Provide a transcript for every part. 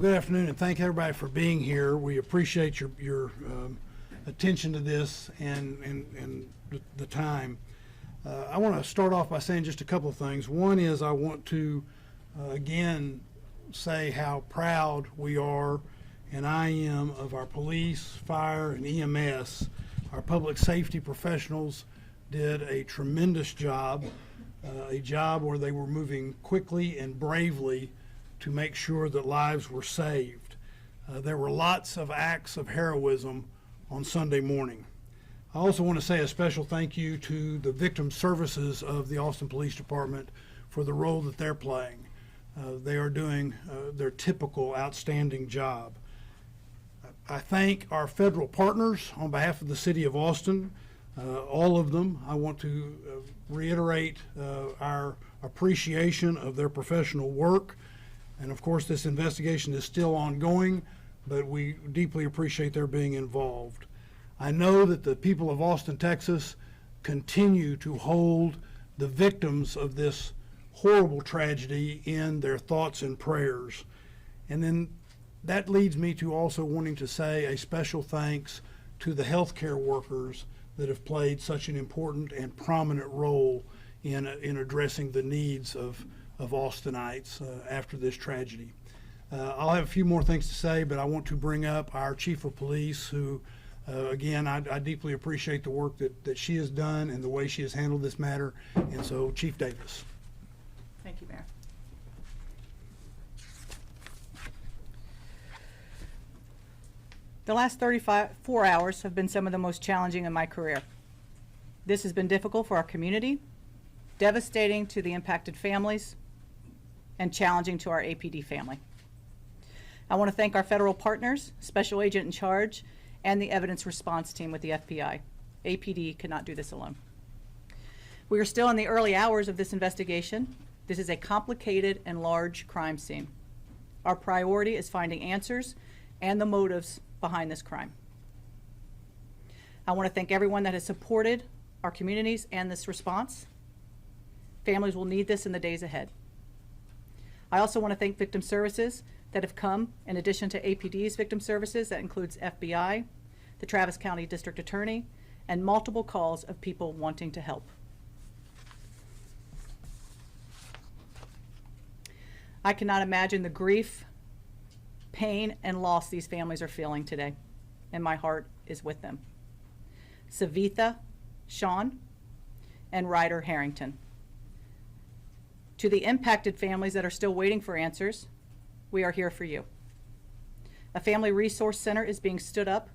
good afternoon, and thank everybody for being here. We appreciate your attention to this and the time. I want to start off by saying just a couple of things. One is I want to again say how proud we are, and I am, of our police, fire, and EMS. Our public safety professionals did a tremendous job, a job where they were moving quickly and bravely to make sure that lives were saved. There were lots of acts of heroism on Sunday morning. I also want to say a special thank you to the victim services of the Austin Police Department for the role that they're playing. They are doing their typical outstanding job. I thank our federal partners on behalf of the City of Austin, all of them. I want to reiterate our appreciation of their professional work. And of course, this investigation is still ongoing, but we deeply appreciate their being involved. I know that the people of Austin, Texas continue to hold the victims of this horrible tragedy in their thoughts and prayers. And then that leads me to also wanting to say a special thanks to the healthcare workers that have played such an important and prominent role in addressing the needs of Austinites after this tragedy. I'll have a few more things to say, but I want to bring up our Chief of Police, who, again, I deeply appreciate the work that she has done and the way she has handled this matter. And so, Chief Davis. Thank you, Mayor. The last 4 hours have been some of the most challenging in my career. This has been difficult for our community, devastating to the impacted families, and challenging to our APD family. I want to thank our federal partners, Special Agent in Charge, and the evidence response team with the FBI. APD could not do this alone. We are still in the early hours of this investigation. This is a complicated and large crime scene. Our priority is finding answers and the motives behind this crime. I want to thank everyone that has supported our communities and this response. Families will need this in the days ahead. I also want to thank victim services that have come in addition to APD's victim services. That includes FBI, the Travis County District Attorney, and multiple calls of people wanting to help. I cannot imagine the grief, pain, and loss these families are feeling today, and my heart is with them. Savitha Shan and Ryder Harrington. To the impacted families that are still waiting for answers, we are here for you. A family resource center is being stood up.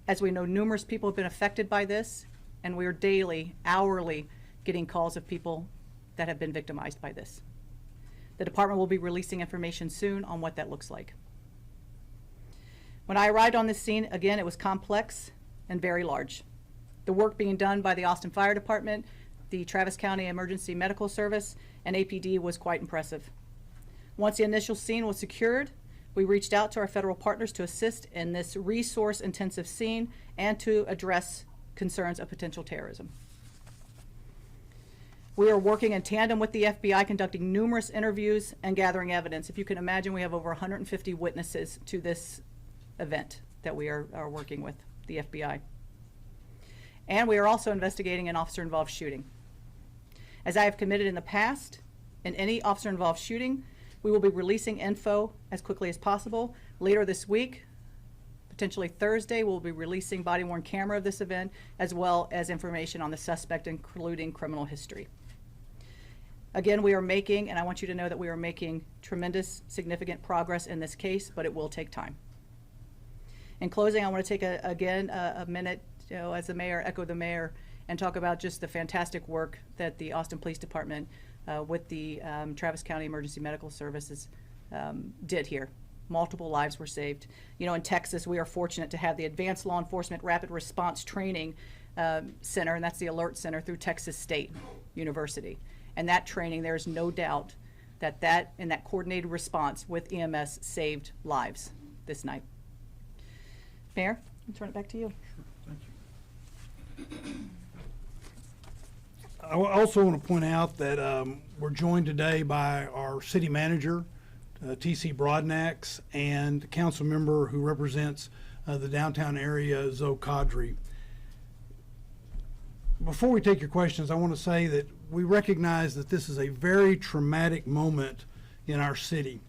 As we know, numerous people have been affected by this, and we are daily, hourly getting calls of people that have been victimized by this. The department will be releasing information soon on what that looks like. When I arrived on this scene, again, it was complex and very large. The work being done by the Austin Fire Department, the Travis County Emergency Medical Service, and APD was quite impressive. Once the initial scene was secured, we reached out to our federal partners to assist in this resource-intensive scene and to address concerns of potential terrorism. We are working in tandem with the FBI, conducting numerous interviews and gathering evidence. If you can imagine, we have over 150 witnesses to this event that we are working with the FBI. And we are also investigating an officer-involved shooting. As I have committed in the past, in any officer-involved shooting, we will be releasing info as quickly as possible. Later this week, potentially Thursday, we'll be releasing body-worn camera of this event, as well as information on the suspect, including criminal history. Again, we are making, and I want you to know that we are making tremendous, significant progress in this case, but it will take time. In closing, I want to take a minute, as the mayor, echo the mayor, and talk about just the fantastic work that the Austin Police Department with the Travis County Emergency Medical Services did here. Multiple lives were saved. You know, in Texas, we are fortunate to have the Advanced Law Enforcement Rapid Response Training Center, and that's the Alert Center through Texas State University. And that training, there is no doubt that in that coordinated response with EMS saved lives this night. Mayor, I'll turn it back to you. Sure, thank you. I also want to point out that we're joined today by our city manager, T.C. Broadnax, and council member who represents the downtown area, Zoe Kadri. Before we take your questions, I want to say that we recognize that this is a very traumatic moment in our city.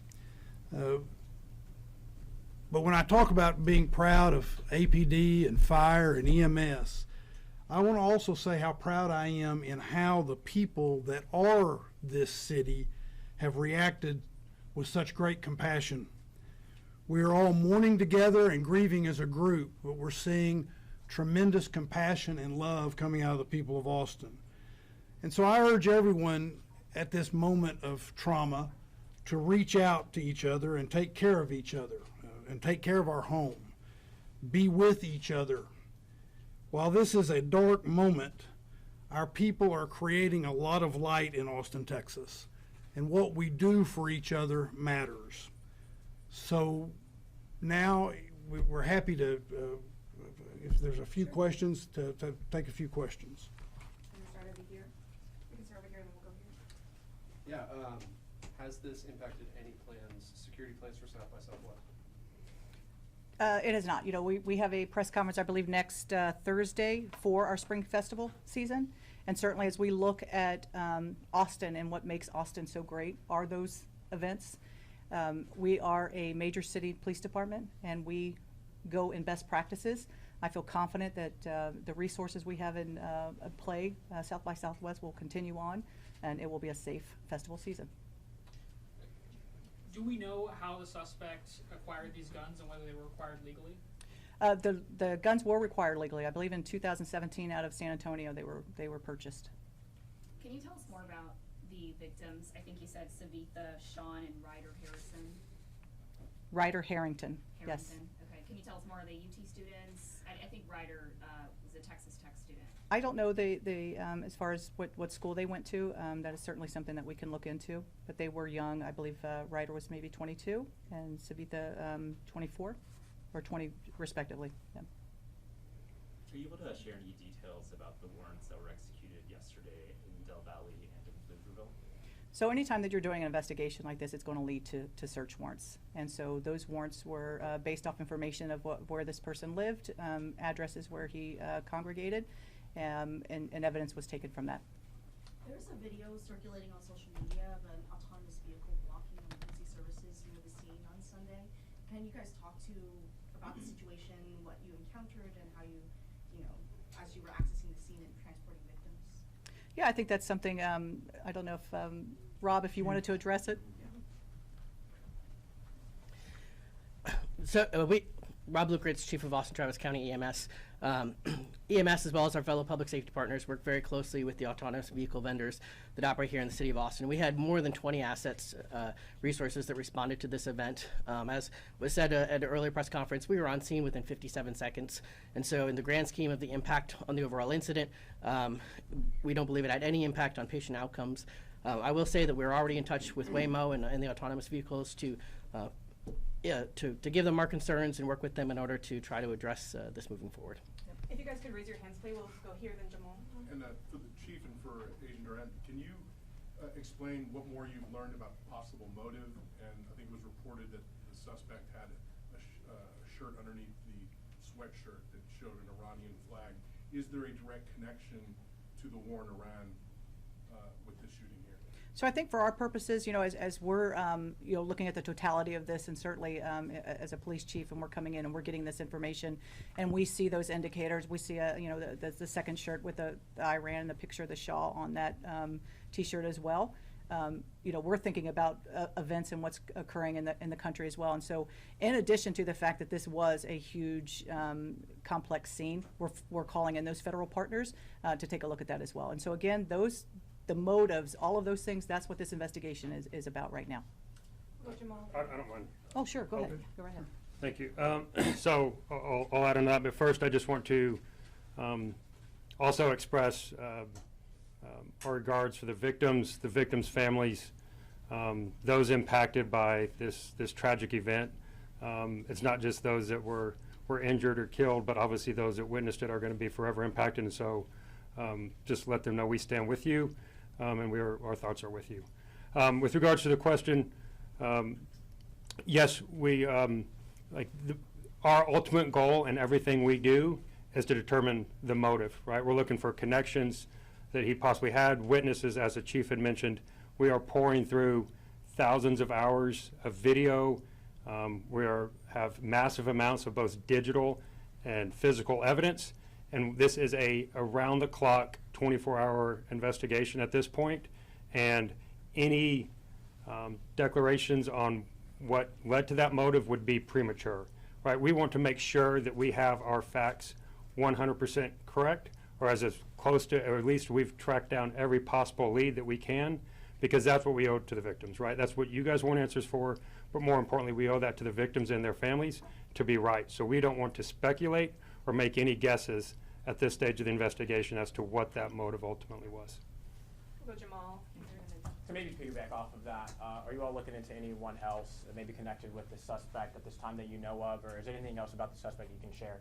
But when I talk about being proud of APD and fire and EMS, I want to also say how proud I am in how the people that are this city have reacted with such great compassion. We are all mourning together and grieving as a group, but we're seeing tremendous compassion and love coming out of the people of Austin. And so I urge everyone at this moment of trauma to reach out to each other and take care of each other and take care of our home. Be with each other. While this is a dark moment, our people are creating a lot of light in Austin, Texas. And what we do for each other matters. So now we're happy to, if there's a few questions, to take a few questions. Can we start over here? We can start over here and then we'll go here. Yeah, has this impacted any plans, security plans for South by Southwest? It has not. You know, we have a press conference, I believe, next Thursday for our spring festival season. And certainly as we look at Austin and what makes Austin so great are those events. We are a major city police department and we go in best practices. I feel confident that the resources we have in play, South by Southwest, will continue on and it will be a safe festival season. Do we know how the suspect acquired these guns and whether they were acquired legally? The guns were required legally. I believe in 2017 out of San Antonio they were purchased. Can you tell us more about the victims? I think you said Savitha Shan and Ryder Harrison. Ryder Harrington, yes. Okay. Can you tell us more? Are they UT students? I think Ryder was a Texas Tech student. I don't know as far as what school they went to. That is certainly something that we can look into. But they were young. I believe Ryder was maybe 22 and Savitha 24 or 20 respectively. Yeah. Are you able to share any details about the warrants that were executed yesterday in Del Valle and in Liverpool? So anytime that you're doing an investigation like this, it's going to lead to search warrants. And so those warrants were based off information of where this person lived, addresses where he congregated, and evidence was taken from that. There's a video circulating on social media of an autonomous vehicle blocking emergency services near the scene on Sunday. Can you guys talk about the situation, what you encountered, and how you as you were accessing the scene and transporting victims? Yeah, I think that's something, I don't know if, Rob, if you wanted to address it? So Rob Lukritz, Chief of Austin Travis County EMS. EMS, as well as our fellow public safety partners, work very closely with the autonomous vehicle vendors that operate here in the city of Austin. We had more than 20 assets, resources that responded to this event. As was said at an earlier press conference, we were on scene within 57 seconds. And so in the grand scheme of the impact on the overall incident, we don't believe it had any impact on patient outcomes. I will say that we're already in touch with Waymo and the autonomous vehicles to give them our concerns and work with them in order to try to address this moving forward. If you guys could raise your hands, please. We'll go here, then Jamal. And for the chief and for Agent Durant, can you explain what more you've learned about possible motive? And I think it was reported that the suspect had a shirt underneath the sweatshirt that showed an Iranian flag. Is there a direct connection to the war in Iran with this shooting here? So I think for our purposes, as we're, looking at the totality of this, and certainly as a police chief, and we're coming in and we're getting this information, and we see those indicators, we see the second shirt with the Iran and the picture of the Shah on that T-shirt as well. We're thinking about events and what's occurring in the country as well. And so, in addition to the fact that this was a huge, complex scene, we're calling in those federal partners to take a look at that as well. And so again, the motives, all of those things, that's what this investigation is about right now. Jamal. I don't mind. Oh, sure, go ahead. Okay. Go right ahead. Thank you. So I'll add on that, but first I just want to also express our regards for the victims' families, those impacted by this tragic event. It's not just those that were injured or killed, but obviously those that witnessed it are going to be forever impacted. And so just let them know we stand with you, and our thoughts are with you. With regards to the question, Yes, we, our ultimate goal in everything we do is to determine the motive, right? We're looking for connections that he possibly had, witnesses, as the chief had mentioned. We are pouring through thousands of hours of video. Have massive amounts of both digital and physical evidence. And this is a around-the-clock, 24-hour investigation at this point. And any declarations on what led to that motive would be premature, right? We want to make sure that we have our facts 100% correct, or as close to, or at least we've tracked down every possible lead that we can, because that's what we owe to the victims, right? That's what you guys want answers for, but more importantly, we owe that to the victims and their families to be right. So we don't want to speculate or make any guesses at this stage of the investigation as to what that motive ultimately was. We'll go Jamal. To maybe piggyback off of that, are you all looking into anyone else that may be connected with the suspect at this time that you know of, or is there anything else about the suspect you can share,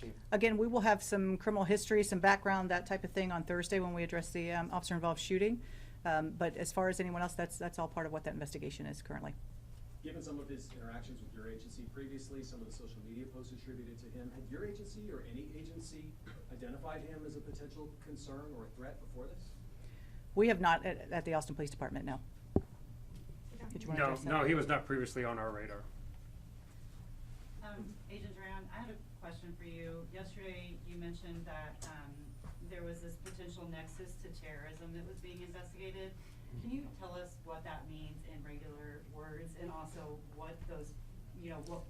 Chief? Again, we will have some criminal history, some background, that type of thing on Thursday when we address the officer-involved shooting. But as far as anyone else, that's all part of what that investigation is currently. Given some of his interactions with your agency previously, some of the social media posts attributed to him, had your agency or any agency identified him as a potential concern or a threat before this? We have not at the Austin Police Department, no. Did you want to address that? No, he was not previously on our radar. Agent Duran, I had a question for you. Yesterday, you mentioned that there was this potential nexus to terrorism that was being investigated. Can you tell us what that means in regular words, and also what those,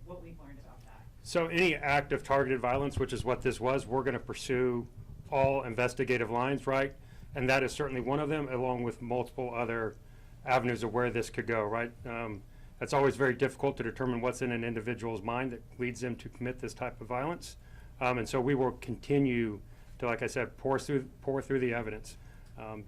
what we've learned about that? So any act of targeted violence, which is what this was, we're going to pursue all investigative lines, right? And that is certainly one of them, along with multiple other avenues of where this could go, right? It's always very difficult to determine what's in an individual's mind that leads them to commit this type of violence. And so we will continue to, like I said, pour through the evidence,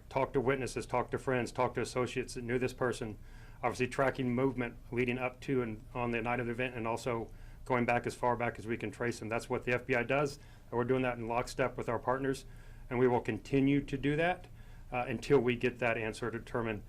talk to witnesses, talk to friends, talk to associates that knew this person, obviously tracking movement leading up to and on the night of the event, and also going back as far back as we can trace them. That's what the FBI does, and we're doing that in lockstep with our partners. And we will continue to do that until we get that answer to determine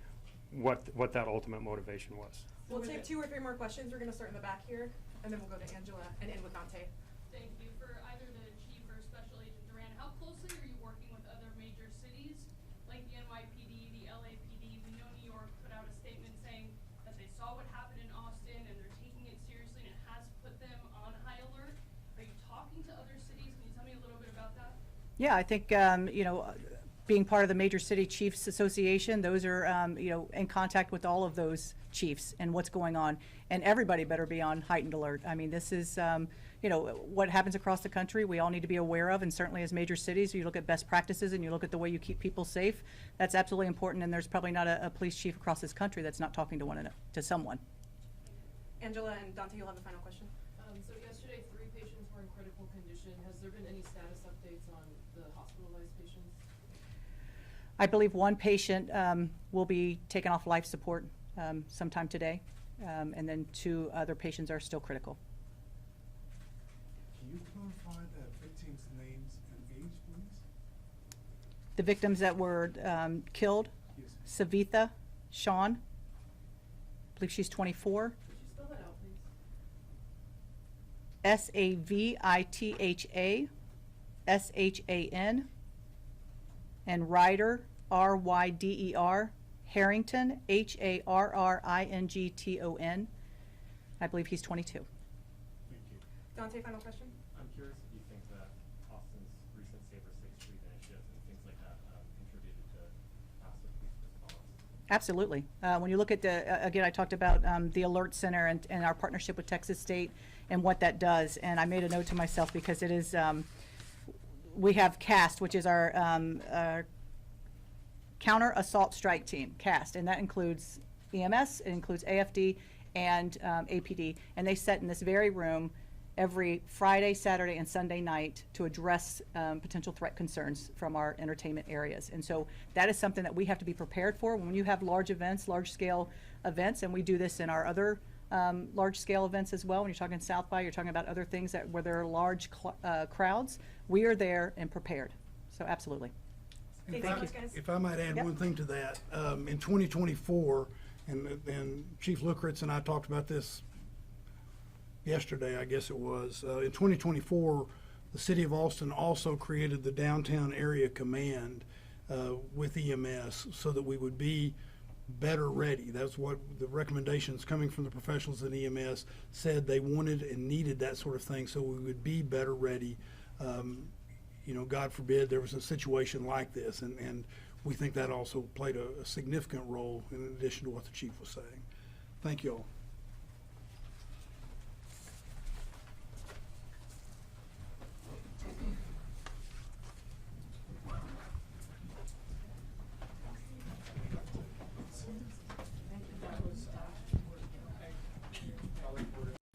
what that ultimate motivation was. We'll take 2 or 3 more questions. We're going to start in the back here, and then we'll go to Angela and end with Dante. Thank you. For either the chief or Special Agent Duran, how closely are you working with other major cities like the NYPD, the LAPD? We know New York put out a statement saying that they saw what happened in Austin and they're taking it seriously, and it has put them on high alert. Are you talking to other cities? Can you tell me a little bit about that? Yeah, I think, being part of the Major City Chiefs Association, those are, in contact with all of those chiefs and what's going on. And everybody better be on heightened alert. I mean, this is, what happens across the country, we all need to be aware of. And certainly as major cities, you look at best practices and you look at the way you keep people safe. That's absolutely important. And there's probably not a police chief across this country that's not talking to someone. Angela and Dante, you'll have the final question. So yesterday, 3 patients were in critical condition. Has there been any status updates on the hospitalized patients? I believe 1 patient will be taken off life support sometime today, and then 2 other patients are still critical. Can you clarify the victims' names and age, please? The victims that were killed, Yes. Savitha Shan, I believe she's 24. Could you spell that out, please? Savitha Shan, and Ryder, Ryder, Harrington, Harrington. I believe he's 22. Thank you. Dante, final question. I'm curious if you think that Austin's recent Safer 6th Street initiatives and things like that contributed to faster police response. Absolutely. When you look at again, I talked about the Alert Center and our partnership with Texas State and what that does. And I made a note to myself because it is, we have CAST, which is our Counter Assault Strike Team, CAST, and that includes EMS, it includes AFD and APD. And they sit in this very room every Friday, Saturday, and Sunday night to address potential threat concerns from our entertainment areas. And so that is something that we have to be prepared for when you have large events, large-scale events, and we do this in our other large-scale events as well. When you're talking South by, you're talking about other things where there are large crowds. We are there and prepared. So absolutely. If I might add Yep. one thing to that, in 2024, and Chief Lukeritz and I talked about this yesterday, I guess it was. In 2024, the city of Austin also created the Downtown Area Command with EMS so that we would be better ready. That's what the recommendations coming from the professionals in EMS said they wanted and needed, that sort of thing, so we would be better ready. You know, God forbid there was a situation like this, and we think that also played a significant role in addition to what the chief was saying. Thank you all.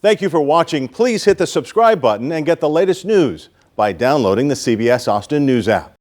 Thank you for watching. Please hit the subscribe button and get the latest news by downloading the CBS Austin News app.